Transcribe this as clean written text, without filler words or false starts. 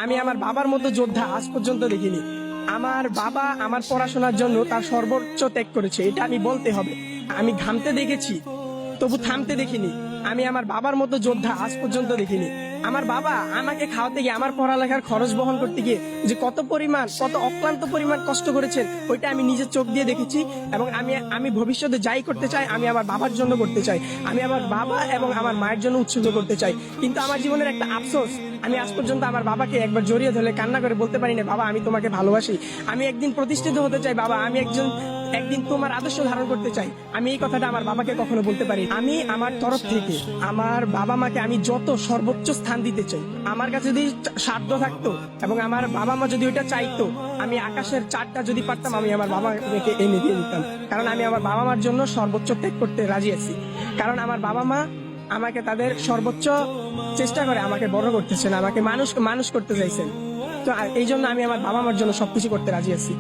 আমি আমার বাবার মতো যোদ্ধা আজ পর্যন্ত দেখিনি। আমার বাবা আমার পড়াশোনার জন্য তার সর্বোচ্চ ত্যাগ করেছে, এটা আমি বলতে হবে। আমি ঘামতে দেখেছি, তবু থামতে দেখিনি। আমি আমার বাবার মতো যোদ্ধা আজ পর্যন্ত দেখিনি। আমার বাবা আমাকে খাওয়াতে গিয়ে, আমার পড়ালেখার খরচ বহন করতে গিয়ে যে কত অক্লান্ত পরিমাণ কষ্ট করেছেন, ওইটা আমি নিজের চোখ দিয়ে দেখেছি। এবং আমি ভবিষ্যতে যাই করতে চাই, আমি আমার বাবার জন্য করতে চাই। আমি আমার বাবা এবং আমার মায়ের জন্য উৎসর্গ করতে চাই। কিন্তু আমার জীবনের একটা আফসোস, আমি আজ পর্যন্ত আমার বাবাকে একবার জড়িয়ে ধরে কান্না করে বলতে পারি না, বাবা আমি তোমাকে ভালোবাসি, আমি একদিন প্রতিষ্ঠিত হতে চাই, বাবা আমি একদিন তোমার আদর্শ ধারণ করতে চাই। আমি এই কথাটা আমার বাবাকে কখনো বলতে পারি। আমি আমার তরফ থেকে আমার বাবা মাকে আমি যত সর্বোচ্চ স্থান দিতে চাই। আমার কাছে যদি সাধ্য থাকতো এবং আমার বাবা মা যদি ওইটা চাইতো, আমি আকাশের চারটা যদি পারতাম, আমি আমার বাবা মাকে এনে দিয়ে দিতাম। কারণ আমি আমার বাবা মার জন্য সর্বোচ্চ ত্যাগ করতে রাজি আছি। কারণ আমার বাবা মা আমাকে তাদের সর্বোচ্চ চেষ্টা করে আমাকে বড় করতেছেন, আমাকে মানুষ করতে চাইছেন। তো এই জন্য আমি আমার বাবা মার জন্য সবকিছু করতে রাজি আছি।